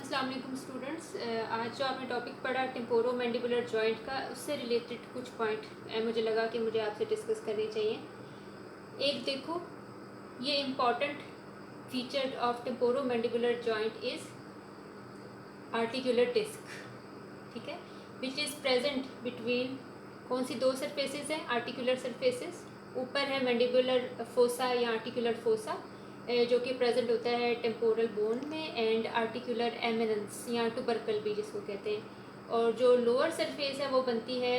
अस्सलाम वालेकुम स्टूडेंट्स। आज जो आपने टॉपिक पढ़ा टेम्पोरो मैंडिबुलर जॉइंट का, उससे रिलेटेड कुछ पॉइंट मुझे लगा कि मुझे आपसे डिस्कस करने चाहिए। एक देखो, ये important feature of temporo mandibular joint is articular disc, ठीक है, विच इज़ प्रेजेंट बिटवीन कौन सी दो सरफेसेस हैं, आर्टिकुलर सरफेसेस। ऊपर है मैंडिबुलर फोसा या आर्टिकुलर फोसा जो कि प्रेजेंट होता है टेम्पोरल बोन में, एंड आर्टिकुलर एमिनेंस या टुबरकल भी जिसको कहते हैं। और जो लोअर सरफेस है वो बनती है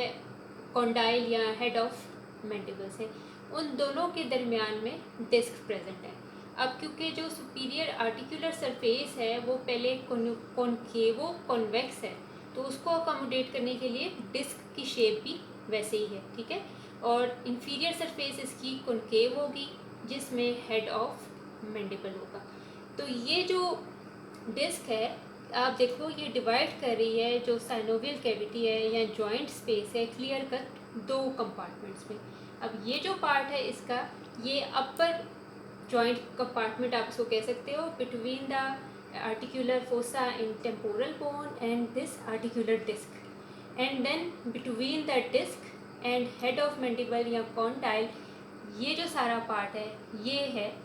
कॉन्डाइल या हेड ऑफ मैंडिबल से। उन दोनों के दरमियान में डिस्क प्रेजेंट है। अब क्योंकि जो सुपीरियर आर्टिकुलर सरफेस है वो पहले कॉन्केवो कॉन्वेक्स है, तो उसको अकोमोडेट करने के लिए डिस्क की शेप भी वैसे ही है, ठीक है। और इंफीरियर सरफेस इसकी कॉन्केव होगी जिसमें हेड ऑफ मैंडिबल होगा। तो ये जो डिस्क है, आप देखो ये डिवाइड कर रही है जो साइनोवियल कैविटी है या जॉइंट स्पेस है क्लियर कट दो कंपार्टमेंट्स में। अब ये जो पार्ट है इसका, ये अपर जॉइंट कंपार्टमेंट आप इसको कह सकते हो, between the articular fossa in temporal bone and this articular disc, and then between the disc and head of mandible या कॉन्डाइल, ये जो सारा पार्ट है ये है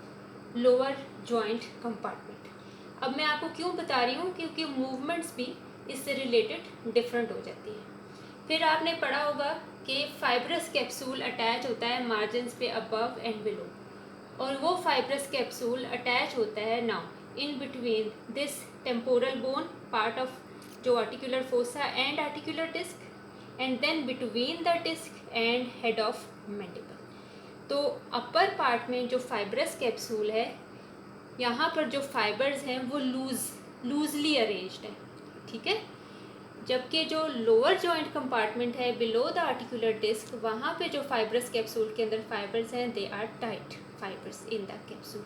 लोअर जॉइंट कंपार्टमेंट। अब मैं आपको क्यों बता रही हूँ, क्योंकि मूवमेंट्स भी इससे रिलेटेड डिफरेंट हो जाती है। फिर आपने पढ़ा होगा कि फाइब्रस कैप्सूल अटैच होता है मार्जिन्स पे अबव एंड बिलो, और वो फाइब्रस कैप्सूल अटैच होता है now in between this temporal bone part of जो articular fossa and articular disc, and then between the disc and head of mandible. तो upper part में जो fibrous capsule है, यहाँ पर जो फाइबर्स हैं वो लूजली अरेंज्ड है, ठीक है। जबकि जो लोअर जॉइंट कंपार्टमेंट है बिलो द आर्टिकुलर डिस्क, वहाँ पे जो फाइब्रस कैप्सूल के अंदर फाइबर्स हैं they are tight fibres in the capsule.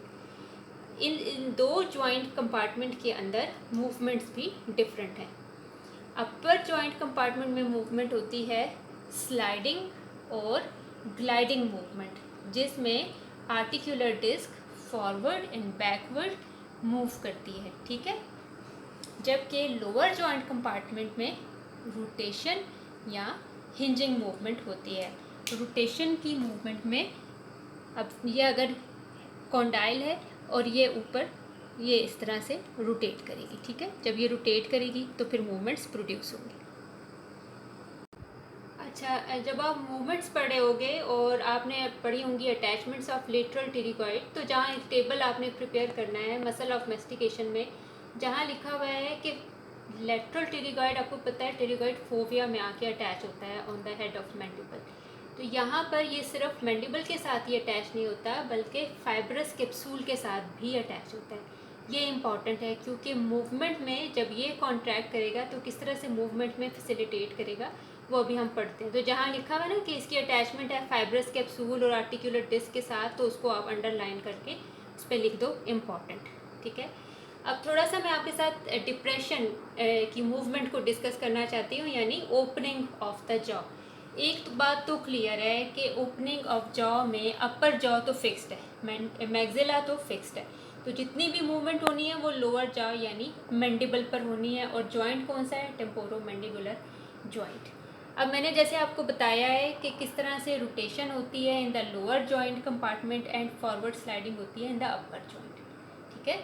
इन दो जॉइंट कंपार्टमेंट के अंदर मूवमेंट्स भी डिफरेंट हैं। अपर जॉइंट कंपार्टमेंट में मूवमेंट होती है स्लाइडिंग और ग्लाइडिंग मूवमेंट, जिसमें articular disc forward and backward move करती है, ठीक है। जबकि लोअर जॉइंट कंपार्टमेंट में रोटेशन या हिंजिंग मूवमेंट होती है। रोटेशन की मूवमेंट में, अब ये अगर कॉन्डाइल है और ये ऊपर ये इस तरह से रोटेट करेगी, ठीक है। जब ये रोटेट करेगी तो फिर मूवमेंट्स प्रोड्यूस होंगी। अच्छा, जब आप मूवमेंट्स पढ़े होंगे और आपने पढ़ी होंगी अटैचमेंट्स ऑफ लेटरल टेरिगॉइड, तो जहाँ एक टेबल आपने प्रिपेयर करना है मसल ऑफ मेस्टिकेशन में, जहाँ लिखा हुआ है कि लेटरल टेरिगॉइड, आपको पता है टेरिगॉइड फोविया में आके अटैच होता है on the head of mandible. तो यहाँ पर ये सिर्फ मैंडिबल के साथ ही अटैच नहीं होता बल्कि फाइब्रस कैप्सूल के साथ भी अटैच होता है। ये इम्पॉर्टेंट है क्योंकि मूवमेंट में जब ये कॉन्ट्रैक्ट करेगा तो किस तरह से मूवमेंट में फैसिलिटेट करेगा वो अभी हम पढ़ते हैं। तो जहाँ लिखा हुआ है ना कि इसकी अटैचमेंट है फाइब्रस कैप्सूल और आर्टिकुलर डिस्क के साथ, तो उसको आप अंडरलाइन करके उस पर लिख दो इम्पॉर्टेंट, ठीक है। अब थोड़ा सा मैं आपके साथ डिप्रेशन की मूवमेंट को डिस्कस करना चाहती हूँ, यानी ओपनिंग ऑफ द जॉ। एक तो बात तो क्लियर है कि ओपनिंग ऑफ जॉ में अपर जॉ तो फिक्स्ड है, मैग्जिला तो फिक्स्ड है, तो जितनी भी मूवमेंट होनी है वो लोअर जॉ यानी मैंडिबल पर होनी है। और जॉइंट कौन सा है? Temporo mandibular joint. अब मैंने जैसे आपको बताया है कि किस तरह से रोटेशन होती है in the lower joint compartment and forward sliding होती है इन द अपर जॉइंट, ठीक है।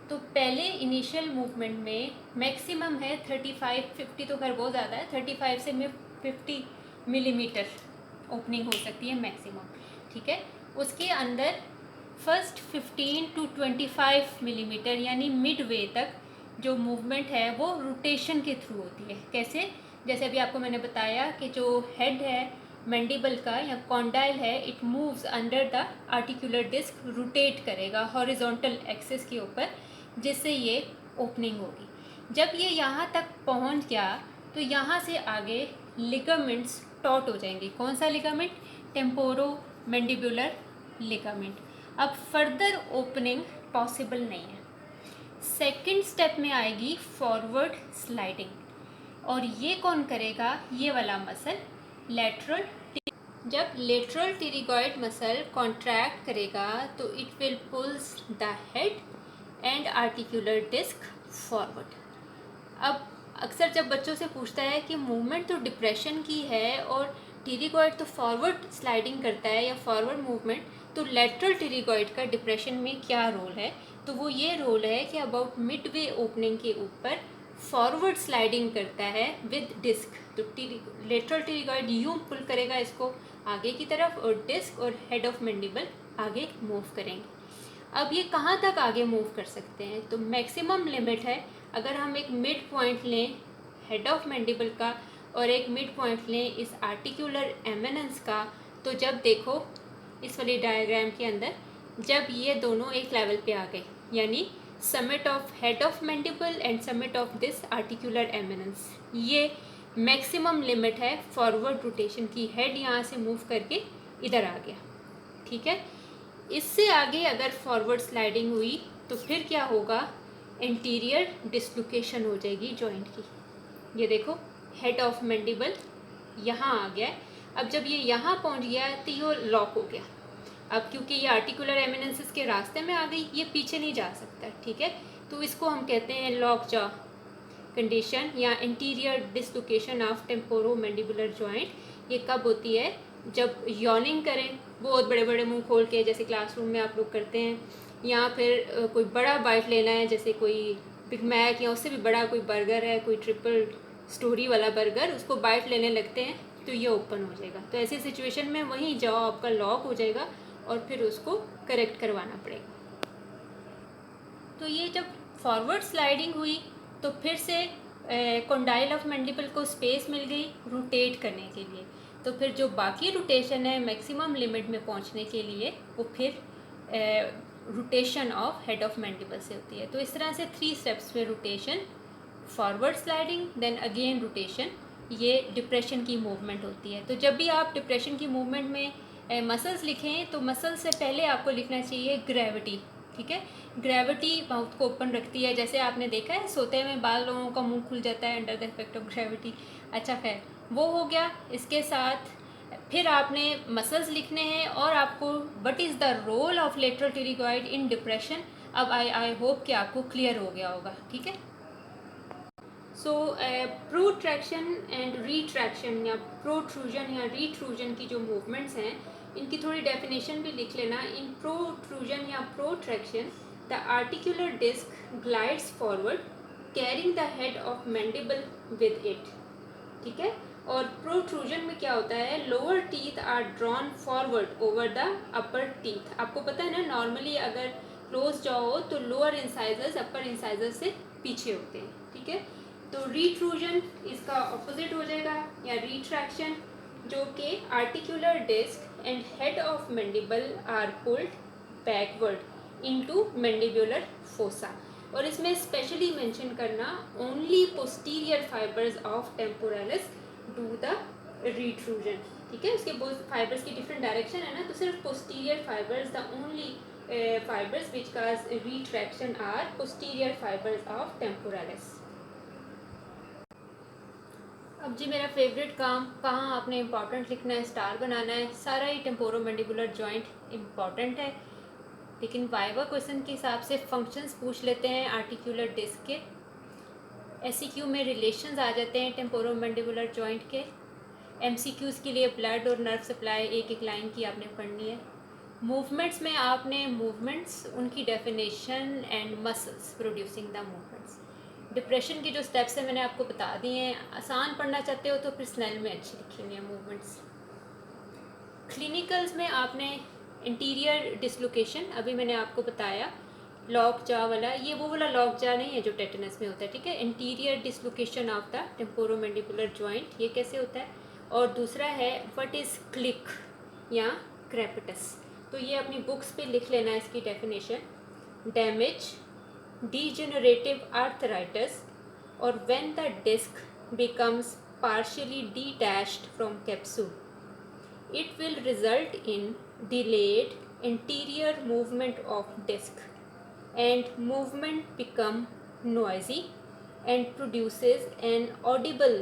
तो पहले इनिशियल मूवमेंट में मैक्सिमम है 35, 50 तो खैर बहुत ज़्यादा है, 35 से 50 मिलीमीटर ओपनिंग हो सकती है मैक्सिमम, ठीक है। उसके अंदर फर्स्ट 15 to 25 मिलीमीटर यानी मिड वे तक जो मूवमेंट है वो रोटेशन के थ्रू होती है। कैसे? जैसे अभी आपको मैंने बताया कि जो हेड है मैंडिबल का या कॉन्डाइल है, it moves under the articular disc, rotate करेगा हॉरिजॉन्टल एक्सिस के ऊपर, जिससे ये ओपनिंग होगी। जब ये यहाँ तक पहुँच गया तो यहाँ से आगे लिगामेंट्स टॉट हो जाएंगे। कौन सा लिगामेंट? Temporo mandibular ligament. अब फर्दर ओपनिंग पॉसिबल नहीं है। सेकंड स्टेप में आएगी फॉरवर्ड स्लाइडिंग, और ये कौन करेगा? ये वाला मसल लेटरल। जब लेटरल टेरिगॉइड मसल कॉन्ट्रैक्ट करेगा तो it will pulls the head and articular disc forward. अब अक्सर जब बच्चों से पूछता है कि मूवमेंट तो डिप्रेशन की है और टिरिगॉइड तो फॉरवर्ड स्लाइडिंग करता है या फॉरवर्ड मूवमेंट, तो लेटरल टिरिगॉइड का डिप्रेशन में क्या रोल है, तो वो ये रोल है कि अबाउट मिडवे ओपनिंग के ऊपर फॉरवर्ड स्लाइडिंग करता है विद डिस्क। तो लेटरल टिरिगॉइड यूं पुल करेगा इसको आगे की तरफ और डिस्क और हेड ऑफ मैंडिबल आगे मूव करेंगे। अब ये कहाँ तक आगे मूव कर सकते हैं, तो मैक्सिमम लिमिट है अगर हम एक मिड पॉइंट लें हेड ऑफ मैंडिबल का और एक मिड पॉइंट लें इस आर्टिकुलर एमिनेंस का, तो जब देखो इस वाली डायग्राम के अंदर जब ये दोनों एक लेवल पे आ गए, यानी summit of head of mandible and summit of this articular eminence, ये मैक्सिमम लिमिट है फॉरवर्ड रोटेशन की। हेड यहाँ से मूव करके इधर आ गया, ठीक है। इससे आगे अगर फॉरवर्ड स्लाइडिंग हुई तो फिर क्या होगा, इंटीरियर डिस्लोकेशन हो जाएगी जॉइंट की। ये देखो हेड ऑफ मैंडिबल यहाँ आ गया है, अब जब ये यहाँ पहुँच गया तो ये लॉक हो गया। अब क्योंकि ये आर्टिकुलर एमिनेंसेस के रास्ते में आ गई, ये पीछे नहीं जा सकता, ठीक है। तो इसको हम कहते हैं लॉक जॉ कंडीशन या interior dislocation of temporo mandibular joint. ये कब होती है, जब यॉर्निंग करें बहुत बड़े बड़े मुंह खोल के, जैसे क्लासरूम में आप लोग करते हैं, या फिर कोई बड़ा बाइट लेना है, जैसे कोई बिग मैक या उससे भी बड़ा कोई बर्गर है, कोई ट्रिपल स्टोरी वाला बर्गर, उसको बाइट लेने लगते हैं तो ये ओपन हो जाएगा। तो ऐसी सिचुएशन में वहीं जॉ आपका लॉक हो जाएगा और फिर उसको करेक्ट करवाना पड़ेगा। तो ये जब फॉरवर्ड स्लाइडिंग हुई तो फिर से कॉन्डाइल ऑफ मैंडिबल को स्पेस मिल गई रोटेट करने के लिए। तो फिर जो बाकी रोटेशन है मैक्सिमम लिमिट में पहुंचने के लिए वो फिर rotation of head of mandible से होती है। तो इस तरह से 3 स्टेप्स में rotation, forward sliding, then again rotation, ये डिप्रेशन की मूवमेंट होती है। तो जब भी आप डिप्रेशन की मूवमेंट में मसल्स लिखें तो मसल से पहले आपको लिखना चाहिए ग्रेविटी, ठीक है। ग्रेविटी माउथ को ओपन रखती है, जैसे आपने देखा है सोते में बाल लोगों का मुंह खुल जाता है under the effect of gravity. अच्छा खैर वो हो गया। इसके साथ फिर आपने मसल्स लिखने हैं और आपको what is the role of lateral pterygoid in depression. अब आई होप कि आपको क्लियर हो गया होगा, ठीक है। सो प्रोट्रैक्शन एंड रिट्रैक्शन या प्रोट्रूजन या रिट्रूजन की जो मूवमेंट्स हैं इनकी थोड़ी डेफिनेशन भी लिख लेना। इन प्रोट्रूजन या protraction the articular disc glides forward carrying the head of mandible with it, ठीक है। और प्रोट्रूजन में क्या होता है, lower teeth are drawn forward over the upper teeth. आपको पता है ना, नॉर्मली अगर क्लोज जॉ हो तो लोअर इंसाइजर्स अपर इंसाइजर्स से पीछे होते हैं, ठीक है। तो रिट्रूजन इसका ऑपोजिट हो जाएगा या रिट्रैक्शन, जो कि articular disc and head of mandible are pulled backward into mandibular fossa. और इसमें स्पेशली मेंशन करना only posterior fibres of temporalis do the retrusion, ठीक है। उसके बहुत फाइबर्स की डिफरेंट डायरेक्शन है ना, तो सिर्फ posterior fibres the only fibres which cause retraction are posterior fibres of temporalis. अब जी मेरा फेवरेट काम, कहाँ आपने इम्पॉर्टेंट लिखना है, स्टार बनाना है। सारा ही टेम्पोरो मैंडिबुलर जॉइंट इम्पॉर्टेंट है, लेकिन वाइवा क्वेश्चन के हिसाब से फंक्शंस पूछ लेते हैं आर्टिकुलर डिस्क के। एससीक्यू में रिलेशंस आ जाते हैं टेम्पोरो मैंडिबुलर जॉइंट के। एमसीक्यूज़ के लिए ब्लड और नर्व सप्लाई एक एक लाइन की आपने पढ़नी है। मूवमेंट्स में आपने मूवमेंट्स, उनकी definition and muscles producing the movements. Depression के जो स्टेप्स हैं मैंने आपको बता दिए हैं। आसान पढ़ना चाहते हो तो फिर स्नेल में अच्छी लिखी हुई है मूवमेंट्स। क्लिनिकल्स में आपने इंटीरियर डिसलोकेशन, अभी मैंने आपको बताया लॉक जा वाला, ये वो वाला लॉक जा नहीं है जो टेटनस में होता है, ठीक है। Interior dislocation of the temporomandibular joint, ये कैसे होता है। और दूसरा है व्हाट इज़ क्लिक या क्रेपिटस। तो ये अपनी बुक्स पे लिख लेना इसकी definition. Damage, degenerative arthritis, or when the disc becomes partially detached from capsule, it will result in delayed anterior movement of disc and movement become noisy and produces an audible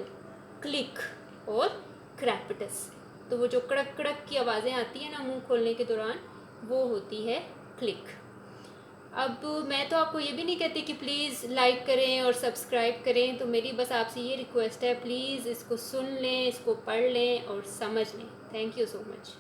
click or crepitus। तो वो जो कड़क कड़क की आवाज़ें आती हैं ना मुंह खोलने के दौरान, वो होती है क्लिक। अब मैं तो आपको ये भी नहीं कहती कि प्लीज़ लाइक करें और सब्सक्राइब करें, तो मेरी बस आपसे ये रिक्वेस्ट है, प्लीज़ इसको सुन लें, इसको पढ़ लें और समझ लें। Thank you so much.